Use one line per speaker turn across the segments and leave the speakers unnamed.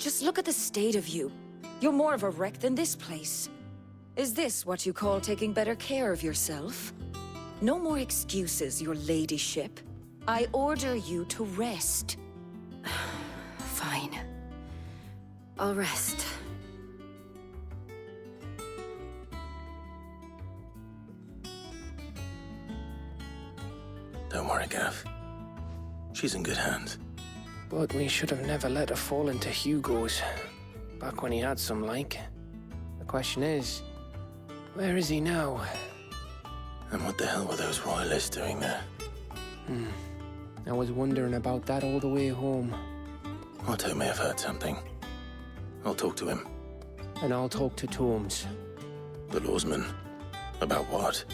Just look at the state of you. You're more of a wreck than this place. Is this what you call taking better care of yourself? No more excuses, your ladyship. I order you to rest.
Fine. I'll rest.
Don't worry, Gav. She's in good hands.
But we should have never let her fall into Hugo's. Back when he had some like. The question is, where is he now?
And what the hell were those royalists doing there?
I was wondering about that all the way home.
Otto may have heard something. I'll talk to him.
And I'll talk to Tomes.
The lawsman. About what?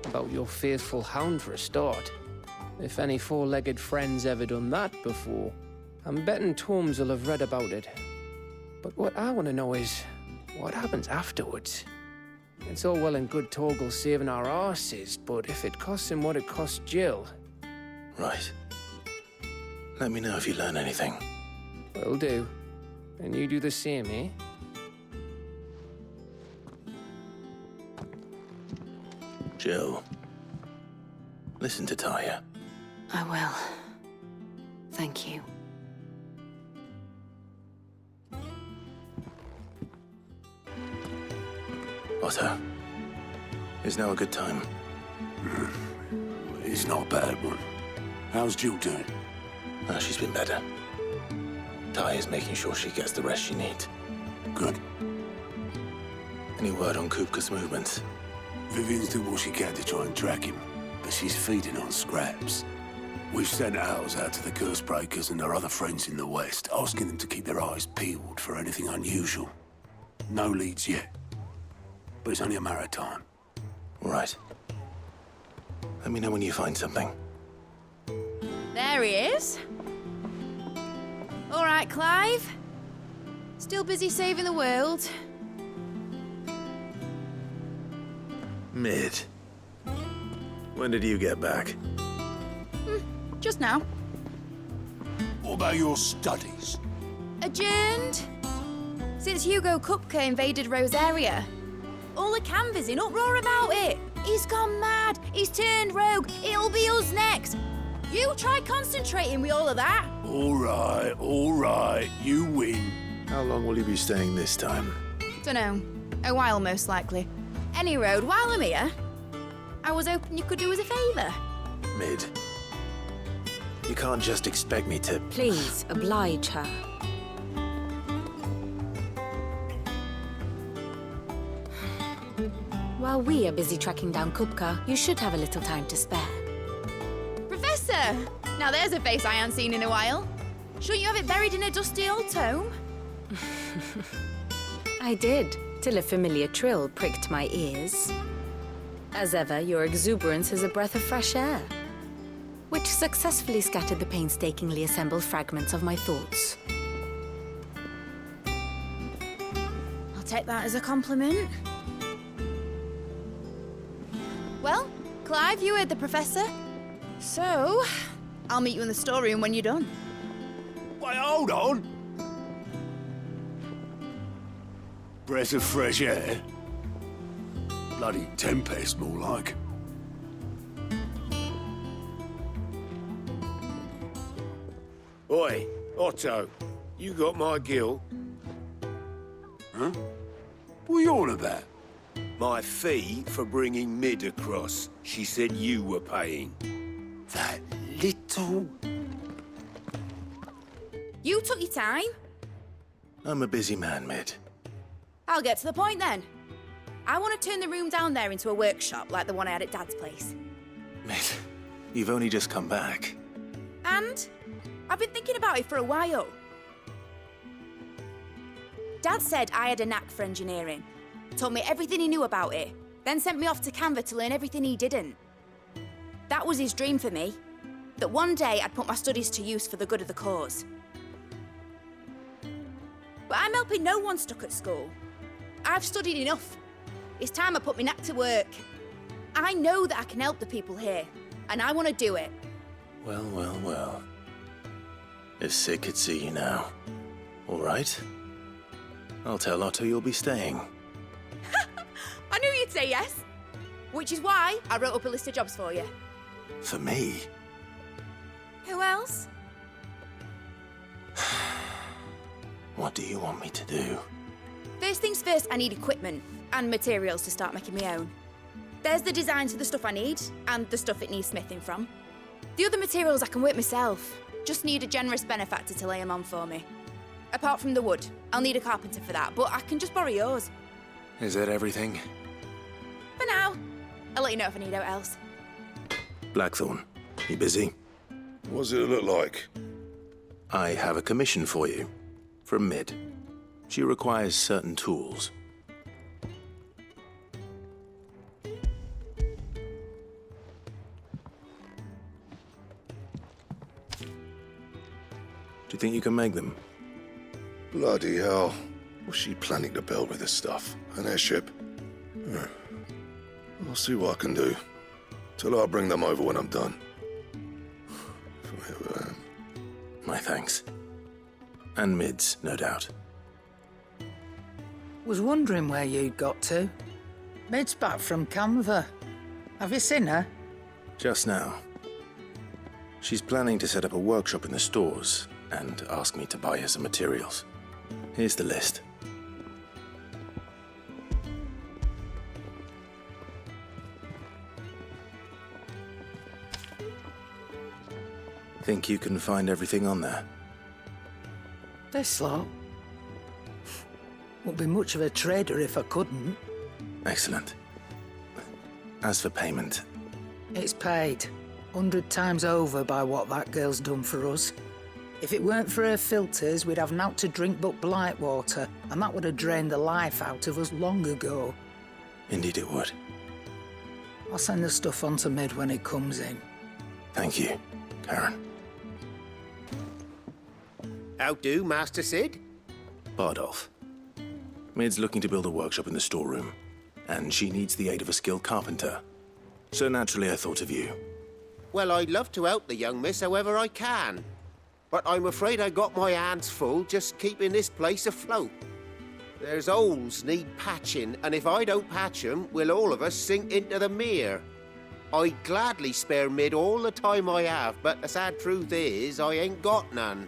About your faithful hound for a start. If any four-legged friend's ever done that before, I'm betting Tomes will have read about it. But what I want to know is, what happens afterwards? It's all well and good Torgal saving our arses, but if it costs him what it cost Jill...
Right. Let me know if you learn anything.
Will do. And you do the same, eh?
Jill. Listen to Taya.
I will. Thank you.
Otto. Is now a good time?
It's not a bad one. How's Jill doing?
She's been better. Taya's making sure she gets the rest she needs.
Good.
Any word on Kupka's movements?
Vivian's doing what she can to try and track him, but she's feeding on scraps. We've sent ours out to the Cursebreakers and their other friends in the West, asking them to keep their eyes peeled for anything unusual. No leads yet, but it's only a matter of time.
Right. Let me know when you find something.
There he is. All right, Clive. Still busy saving the world.
Mid. When did you get back?
Just now.
What about your studies?
Adjourned. Since Hugo Kupka invaded Rosaria. All the canvass in uproar about it. He's gone mad. He's turned rogue. It'll be us next. You try concentrating with all of that.
All right. You win.
How long will you be staying this time?
Dunno. A while, most likely. Any road, while I'm here, I was hoping you could do us a favour.
Mid. You can't just expect me to...
Please, oblige her. While we are busy tracking down Kupka, you should have a little time to spare.
Professor! Now there's a face I haven't seen in a while. Shouldn't you have it buried in a dusty old tome?
I did, till a familiar trill pricked my ears. As ever, your exuberance is a breath of fresh air, which successfully scattered the painstakingly assembled fragments of my thoughts.
I'll take that as a compliment. Well, Clive, you heard the professor. So, I'll meet you in the storeroom when you're done.
Wait, hold on. Breath of fresh air? Bloody tempest, more like.
Oi, Otto, you got my gill?
Huh? What are you on about?
My fee for bringing Mid across. She said you were paying.
That little...
You took your time.
I'm a busy man, Mid.
I'll get to the point then. I want to turn the room down there into a workshop like the one I had at Dad's place.
Mid, you've only just come back.
And I've been thinking about it for a while. Dad said I had a knack for engineering. Told me everything he knew about it, then sent me off to Canva to learn everything he didn't. That was his dream for me, that one day I'd put my studies to use for the good of the cause. But I'm helping no one stuck at school. I've studied enough. It's time I put my knack to work. I know that I can help the people here, and I want to do it.
Well. If Sid could see you now, All right. I'll tell Otto you'll be staying.
I knew you'd say yes. Which is why I wrote up a list of jobs for you.
For me?
Who else?
What do you want me to do?
First things first, I need equipment and materials to start making my own. There's the designs of the stuff I need and the stuff it needs smithing from. The other materials I can work myself. Just need a generous benefactor to lay them on for me. Apart from the wood, I'll need a carpenter for that, but I can just borrow yours.
Is that everything?
For now. I'll let you know if I need out else.
Blackthorn, you busy?
What does it look like?
I have a commission for you. From Mid. She requires certain tools. Do you think you can make them?
Bloody hell. What's she planning to build with this stuff? An airship? I'll see what I can do. Tell her I'll bring them over when I'm done.
My thanks. And Mid's, no doubt.
Was wondering where you'd got to. Mid's back from Canva. Have you seen her?
Just now. She's planning to set up a workshop in the stores and ask me to buy her some materials. Here's the list. Think you can find everything on there?
This lot. Wouldn't be much of a trader if I couldn't.
Excellent. As for payment,
It's paid 100 times over by what that girl's done for us. If it weren't for her filters, we'd have naught to drink but blight water, and that would have drained the life out of us long ago.
indeed it would.
I'll send the stuff on to Mid when it comes in.
Thank you, Karen.
How do, Master Sid?
Bardolph. Mid's looking to build a workshop in the storeroom, and she needs the aid of a skilled carpenter. So naturally I thought of you.
Well, I'd love to help the young miss however I can. But I'm afraid I got my hands full just keeping this place afloat. There's holes need patching, and if I don't patch them, we'll all of us sink into the mere. I'd gladly spare Mid all the time I have, but the sad truth is, I ain't got none.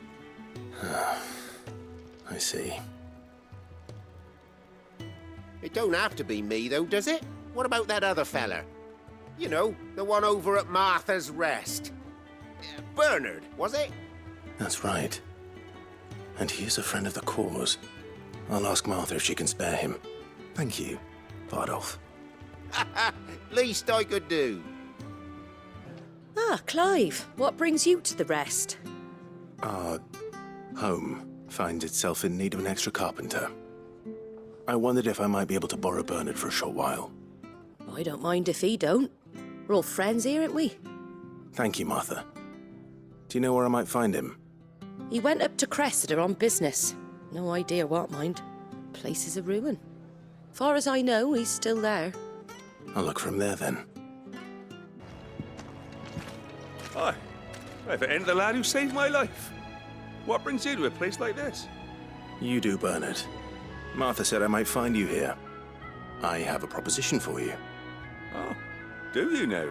I see.
It don't have to be me, though, does it? What about that other fella? You know, the one over at Martha's Rest. Bernard, was it?
That's right. And he is a friend of the cause. I'll ask Martha if she can spare him. Thank you, Bardolph.
Least I could do.
Ah, Clive, what brings you to the Rest?
Our home finds itself in need of an extra carpenter. I wondered if I might be able to borrow Bernard for a short while.
I don't mind if he don't. We're all friends here, aren't we?
Thank you, Martha. Do you know where I might find him?
He went up to Cressida on business. No idea what, mind. Place is a ruin. Far as I know, he's still there.
I'll look for him there then.
Hi. If it ain't the lad who saved my life. What brings you to a place like this?
You do, Bernard. Martha said I might find you here. I have a proposition for you.
Oh, do you now?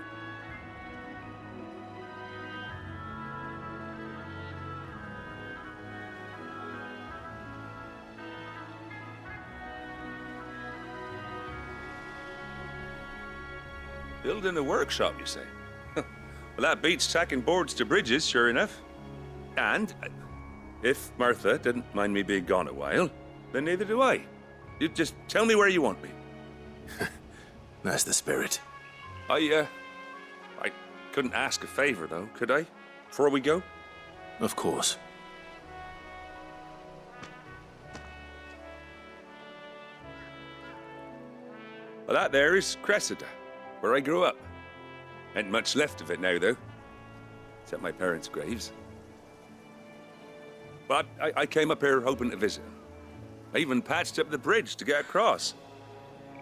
Building a workshop, you say? Well, that beats tacking boards to bridges, sure enough. And if Martha didn't mind me being gone a while, then neither do I. You just tell me where you want me.
That's the spirit.
I couldn't ask a favor, though, could I? Before we go?
Of course.
Well, that there is Cressida, where I grew up. Ain't much left of it now, though. Except my parents' graves. But I came up here hoping to visit them. I even patched up the bridge to get across.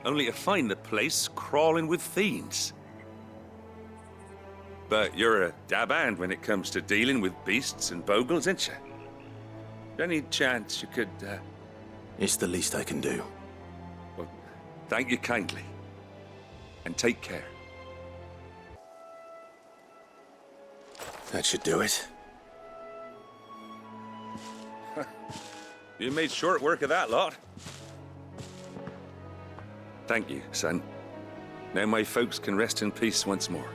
Only to find the place crawling with fiends. But you're a dab hand when it comes to dealing with beasts and bogles, ain't you? Any chance you could,
It's the least I can do.
Well, thank you kindly. And take care.
That should do it.
You made short work of that lot. Thank you, son. Now my folks can rest in peace once more.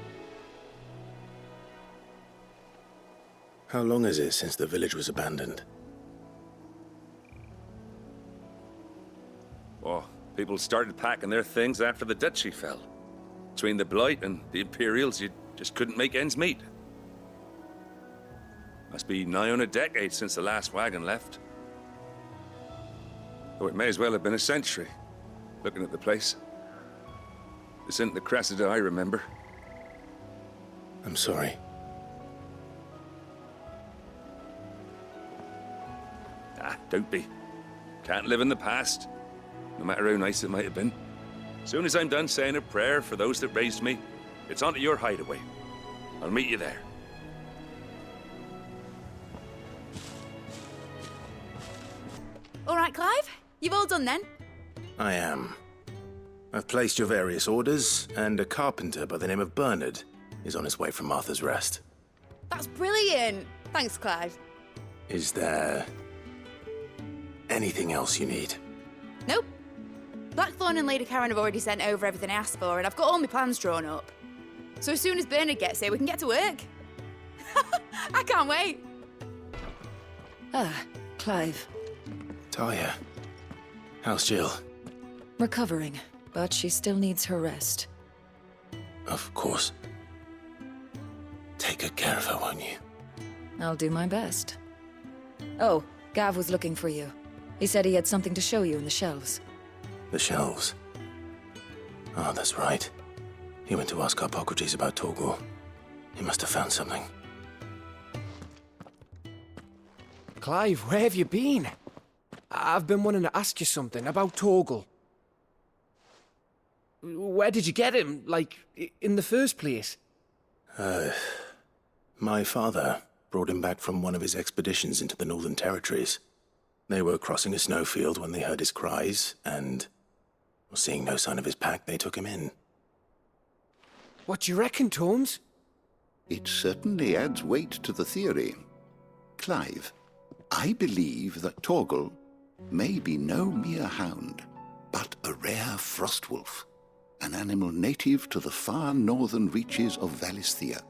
How long is it since the village was abandoned?
Oh, people started packing their things after the duchy fell. Between the Blight and the Imperials, you just couldn't make ends meet. Must be nigh on a decade since the last wagon left. Though it may as well have been a century, looking at the place. This isn't the Cressida I remember.
I'm sorry.
Ah, don't be. Can't live in the past, no matter how nice it might have been. Soon as I'm done saying a prayer for those that raised me, it's on to your hideaway. I'll meet you there.
All right, Clive? You've all done then?
I am. I've placed your various orders, and a carpenter by the name of Bernard is on his way from Martha's Rest.
That's brilliant. Thanks, Clive.
Is there anything else you need?
Nope. Blackthorn and Lady Karen have already sent over everything I asked for, and I've got all my plans drawn up. So as soon as Bernard gets here, we can get to work. I can't wait.
Ah, Clive.
Talia, how's Jill?
Recovering, but she still needs her rest.
Of course. Take good care of her, won't you?
I'll do my best. Oh, Gav was looking for you. He said he had something to show you in the shelves.
The shelves. Oh, that's right. He went to ask Harpocrates about Torgal. He must have found something.
Clive, where have you been? I've been wanting to ask you something about Torgal. Where did you get him, like, in the first place?
My father brought him back from one of his expeditions into the Northern Territories. They were crossing a snowfield when they heard his cries, and seeing no sign of his pack, they took him in.
What do you reckon, Tomes?
It certainly adds weight to the theory. Clive, I believe that Torgal may be no mere hound, but a rare frostwolf, an animal native to the far northern reaches of Valisthea.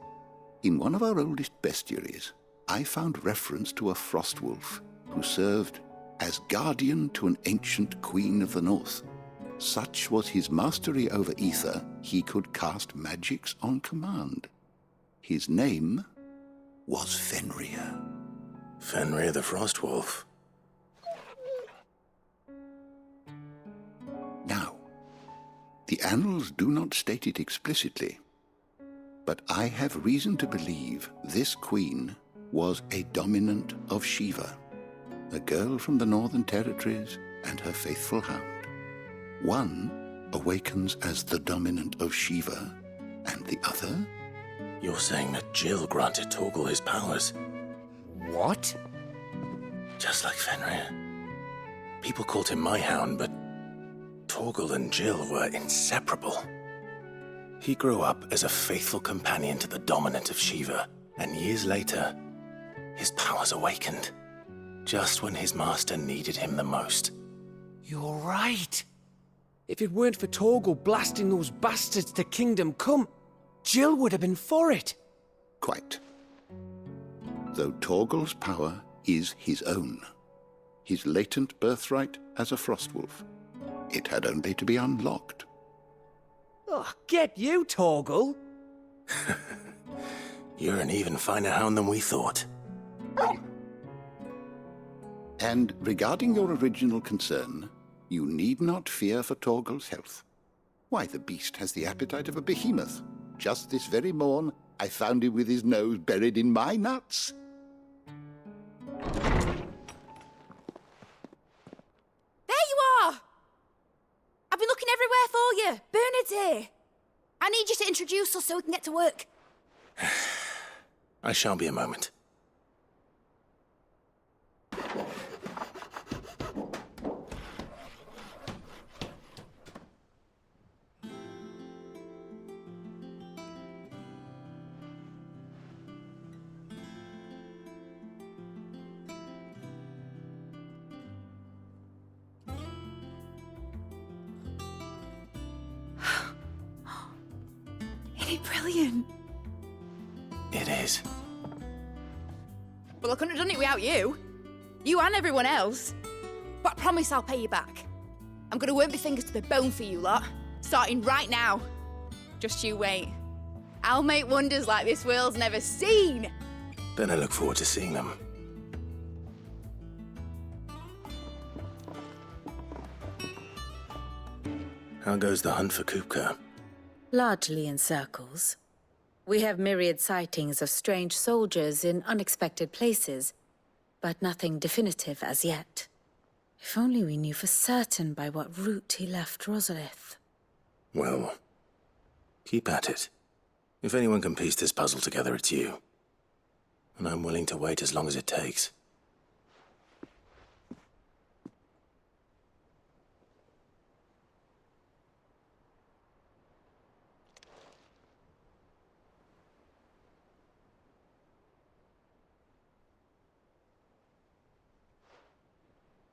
In one of our oldest bestiaries, I found reference to a frostwolf who served as guardian to an ancient queen of the north. Such was his mastery over ether, he could cast magics on command. His name was Fenrir.
Fenrir the Frostwolf.
Now, the annals do not state it explicitly, but I have reason to believe this queen was a dominant of Shiva, a girl from the Northern Territories and her faithful hound. One awakens as the dominant of Shiva, and the other?
You're saying that Jill granted Torgal his powers?
What?
Just like Fenrir. People called him my hound, but Torgal and Jill were inseparable. He grew up as a faithful companion to the dominant of Shiva, and years later, his powers awakened, just when his master needed him the most.
You're right. If it weren't for Torgal blasting those bastards to Kingdom Come, Jill would have been for it.
Quite. Though Torgal's power is his own, his latent birthright as a frostwolf, it had only to be unlocked.
Oh, get you, Torgal.
You're an even finer hound than we thought.
And regarding your original concern, you need not fear for Torgal's health. Why, the beast has the appetite of a behemoth. Just this very morn, I found him with his nose buried in my nuts.
There you are! I've been looking everywhere for you. Bernard's here. I need you to introduce us so we can get to work.
I shall be a moment.
brilliant.
It is.
Well, I couldn't have done it without you. You and everyone else. But I promise I'll pay you back. I'm gonna work my fingers to the bone for you lot, starting right now. Just you wait. I'll make wonders like this world's never seen.
Then I look forward to seeing them. How goes the hunt for Kupka?
Largely in circles. We have myriad sightings of strange soldiers in unexpected places, but nothing definitive as yet. If only we knew for certain by what route he left Rosalith.
Well, keep at it. If anyone can piece this puzzle together, it's you. And I'm willing to wait as long as it takes.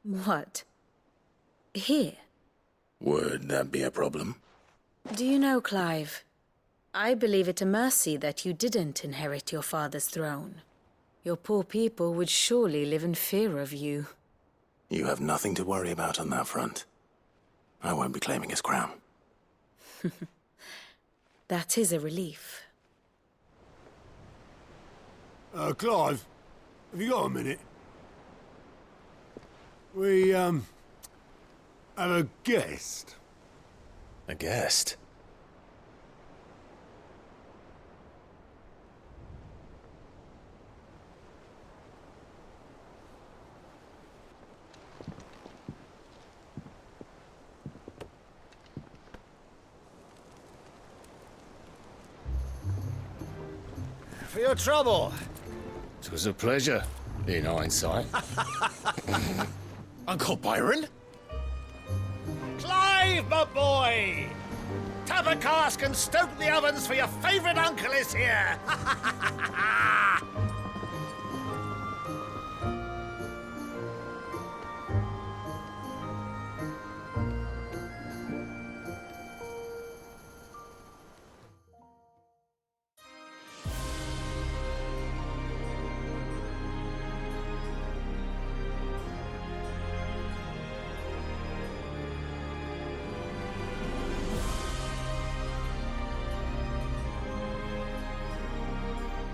What? Here?
Would that be a problem?
Do you know, Clive? I believe it a mercy that you didn't inherit your father's throne. Your poor people would surely live in fear of you.
You have nothing to worry about on that front. I won't be claiming his crown.
That is a relief.
Clive, have you got a minute? We, have a guest.
A guest?
For your trouble. It was a pleasure, in hindsight.
Uncle Byron?
Clive, my boy! Tap a cask and stoke the ovens, for your favourite uncle is here!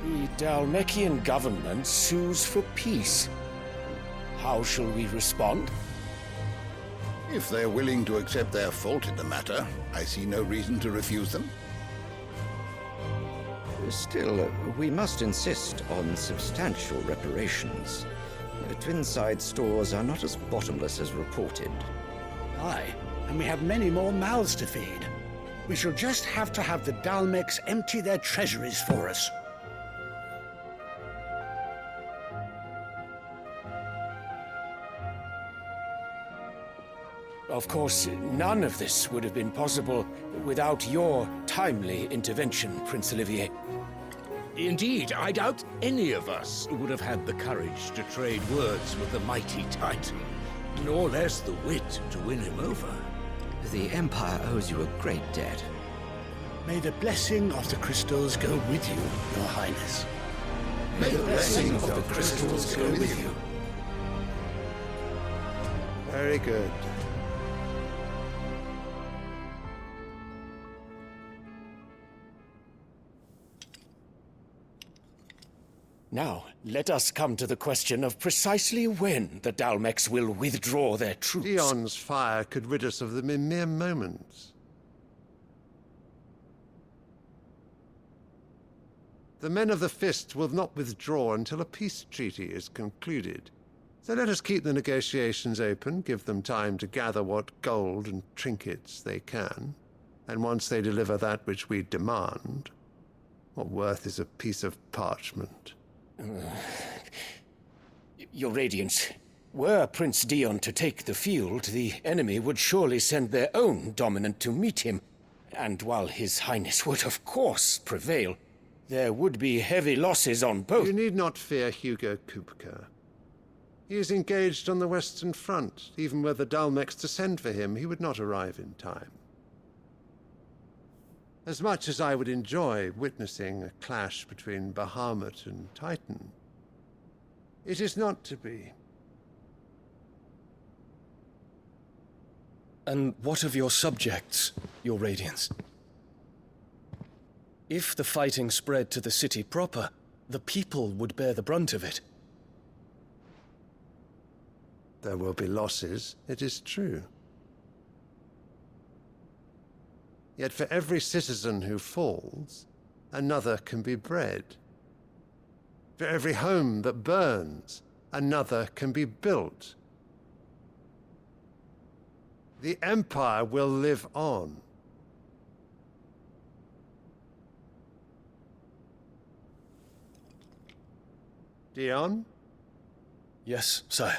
The Dalmekian government sues for peace. How shall we respond?
If they're willing to accept their fault in the matter, I see no reason to refuse them.
Still, we must insist on substantial reparations. Twinside stores are not as bottomless as reported.
Aye, and we have many more mouths to feed. We shall just have to have the Dalmecs empty their treasuries for us.
Of course, none of this would have been possible without your timely intervention, Prince Olivier.
Indeed, I doubt any of us would have had the courage to trade words with the mighty Titan, nor less the wit to win him over.
The Empire owes you a great debt.
May the blessing of the crystals go with you, Your Highness.
May the blessing of the crystals go with you.
Very good.
Now, let us come to the question of precisely when the Dalmecs will withdraw their troops.
Dion's fire could rid us of them in mere moments. The men of the Fist will not withdraw until a peace treaty is concluded. So let us keep the negotiations open, give them time to gather what gold and trinkets they can, and once they deliver that which we demand, what worth is a piece of parchment?
Your Radiance, were Prince Dion to take the field, the enemy would surely send their own dominant to meet him. And while His Highness would of course prevail, there would be heavy losses on both.
You need not fear Hugo Kupka. He is engaged on the Western Front. Even were the Dalmecs to send for him, he would not arrive in time. As much as I would enjoy witnessing a clash between Bahamut and Titan, it is not to be.
And what of your subjects, your Radiance? If the fighting spread to the city proper, the people would bear the brunt of it.
There will be losses, it is true. Yet for every citizen who falls, another can be bred. For every home that burns, another can be built. The Empire will live on. Dion?
Yes, sire.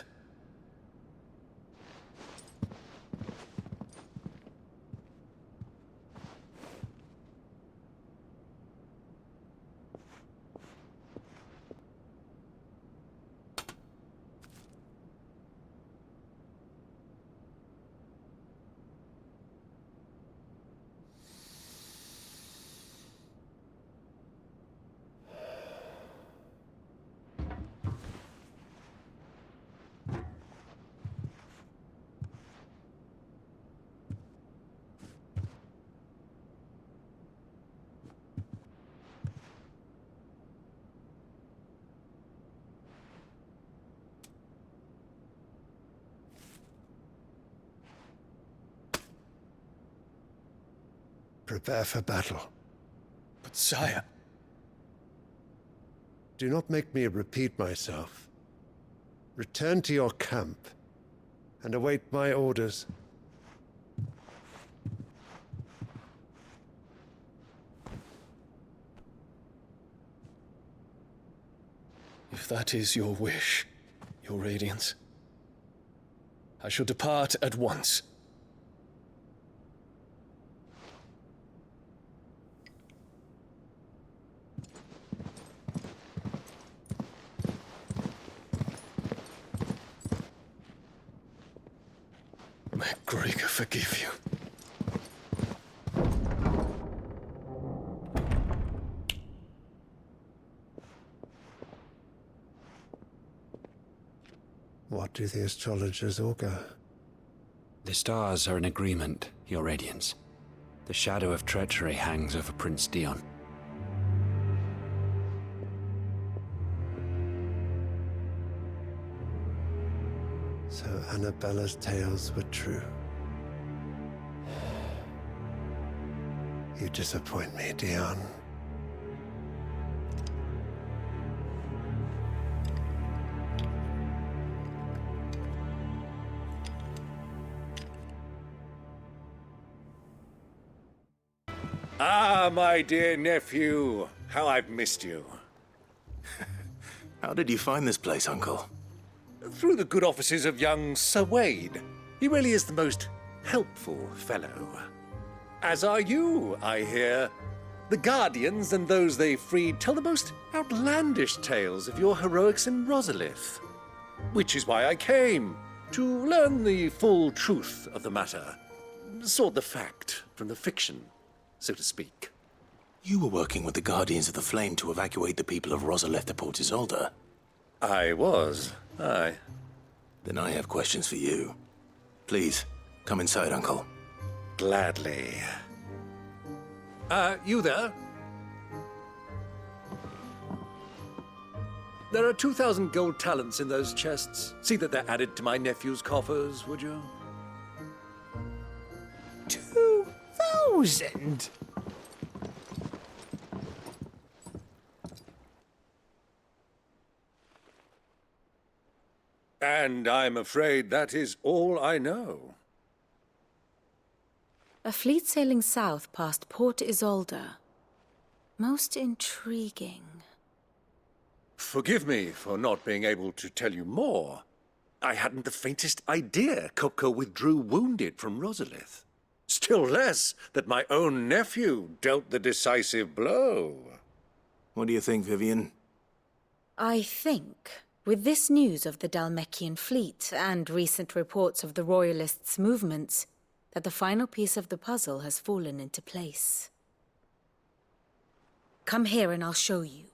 Prepare for battle.
But sire...
Do not make me repeat myself. Return to your camp and await my orders.
If that is your wish, your Radiance, I shall depart at once. May Gregor forgive you.
What do the astrologers augur?
The stars are in agreement, your Radiance. The shadow of treachery hangs over Prince Dion.
So Annabella's tales were true. You disappoint me, Dion.
Ah, my dear nephew. How I've missed you.
How did you find this place, Uncle?
Through the good offices of young Sir Wade. He really is the most helpful fellow. As are you, I hear. The Guardians and those they freed tell the most outlandish tales of your heroics in Rosalith. Which is why I came, to learn the full truth of the matter. Sort the fact from the fiction, so to speak.
You were working with the Guardians of the Flame to evacuate the people of Rosalith to Port Isolde.
I was, aye.
Then I have questions for you. Please, come inside, Uncle.
Gladly. You there? There are 2,000 gold talents in those chests. See that they're added to my nephew's coffers, would you?
2,000?
And I'm afraid that is all I know.
A fleet sailing south past Port Isolde. Most intriguing.
Forgive me for not being able to tell you more. I hadn't the faintest idea Kopko withdrew wounded from Rosalith. Still less that my own nephew dealt the decisive blow.
What do you think, Vivian?
I think, with this news of the Dhalmekian fleet and recent reports of the Royalists' movements, that the final piece of the puzzle has fallen into place. Come here and I'll show you.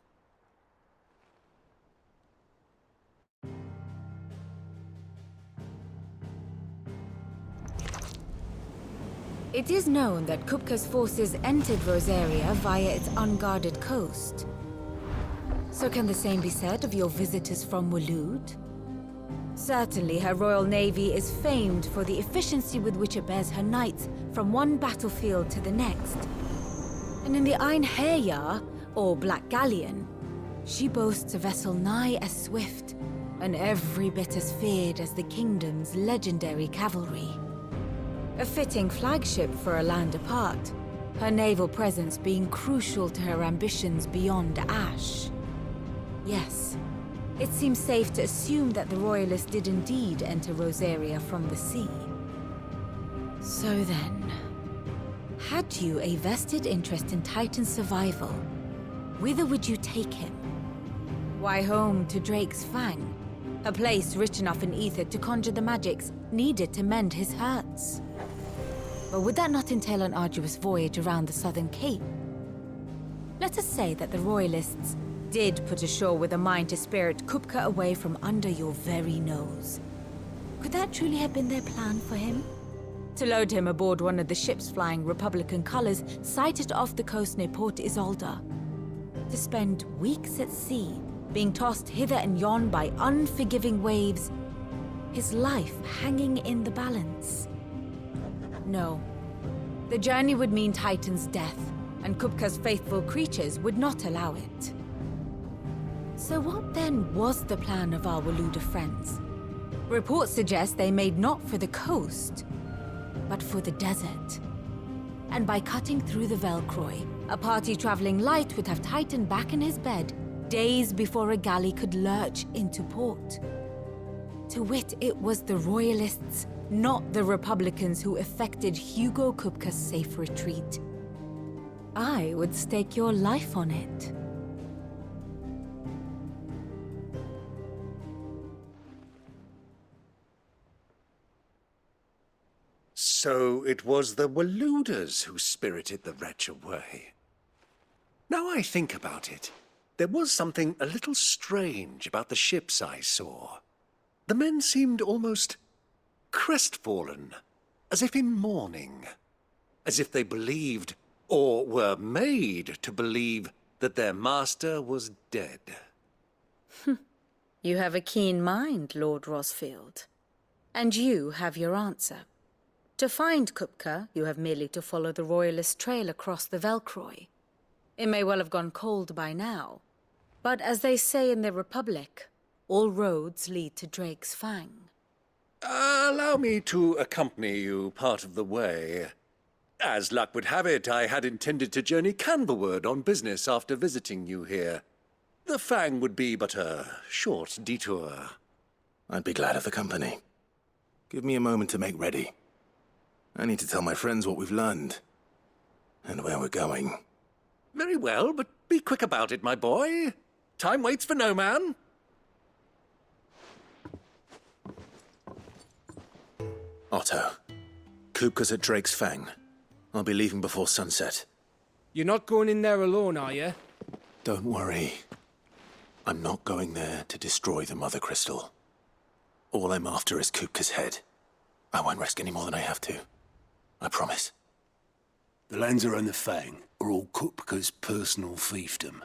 It is known that Kupka's forces entered Rosaria via its unguarded coast. So can the same be said of your visitors from Waloed? Certainly, her royal navy is famed for the efficiency with which it bears her knights from one battlefield to the next. And in the Einherjar, or Black Galleon, she boasts a vessel nigh as swift and every bit as feared as the kingdom's legendary cavalry. A fitting flagship for a land apart, her naval presence being crucial to her ambitions beyond Ash. Yes, it seems safe to assume that the Royalists did indeed enter Rosaria from the sea. So then, had you a vested interest in Titan's survival, whither would you take him? Why, home to Drake's Fang, a place rich enough in ether to conjure the magics needed to mend his hurts. But would that not entail an arduous voyage around the southern cape? Let us say that the Royalists did put ashore with a mind to spirit Kupka away from under your very nose. Could that truly have been their plan for him? To load him aboard one of the ships flying Republican colors sighted off the coast near Port Isolde. To spend weeks at sea, being tossed hither and yon by unforgiving waves, his life hanging in the balance. No. The journey would mean Titan's death, and Kupka's faithful creatures would not allow it. So what then was the plan of our Waluda friends? Reports suggest they made not for the coast, but for the desert. And by cutting through the Velcroy, a party traveling light would have Titan back in his bed days before a galley could lurch into port. To wit, it was the Royalists, not the Republicans, who effected Hugo Kupka's safe retreat. I would stake your life on it.
So it was the Waludas who spirited the wretch away. Now I think about it, there was something a little strange about the ships I saw. The men seemed almost crestfallen, as if in mourning, as if they believed, or were made to believe, that their master was dead.
You have a keen mind, Lord Rosfield. And you have your answer. To find Kupka, you have merely to follow the Royalist trail across the Velcroy. It may well have gone cold by now, but as they say in the Republic, all roads lead to Drake's Fang.
Allow me to accompany you part of the way. As luck would have it, I had intended to journey Canberward on business after visiting you here. The Fang would be but a short detour.
I'd be glad of the company. Give me a moment to make ready. I need to tell my friends what we've learned, and where we're going.
Very well, but be quick about it, my boy. Time waits for no man.
Otto, Kupka's at Drake's Fang. I'll be leaving before sunset.
You're not going in there alone, are you?
Don't worry. I'm not going there to destroy the Mother Crystal. All I'm after is Kupka's head. I won't risk any more than I have to. I promise.
The Lanza and the Fang are all Kupka's personal fiefdom.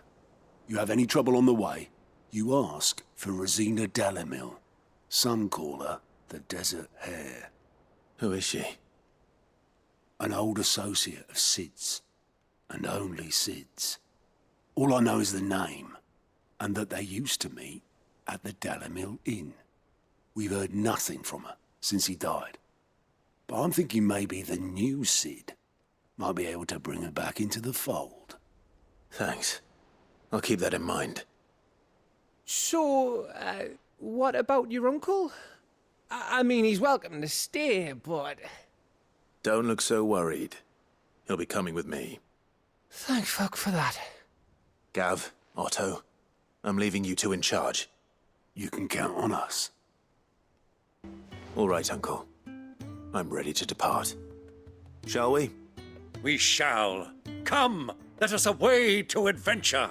You have any trouble on the way, you ask for Rosina Dalamil. Some call her the Desert Hare.
Who is she?
An old associate of Sid's, and only Sid's. All I know is the name, and that they used to meet at the Dalamil Inn. We've heard nothing from her since he died. But I'm thinking maybe the new Sid might be able to bring her back into the fold.
Thanks. I'll keep that in mind.
So, what about your uncle? I mean, he's welcome to stay, but...
Don't look so worried. He'll be coming with me.
Thank fuck for that.
Gav, Otto, I'm leaving you two in charge.
You can count on us.
All right, Uncle. I'm ready to depart. Shall we?
We shall. Come, let us away to adventure.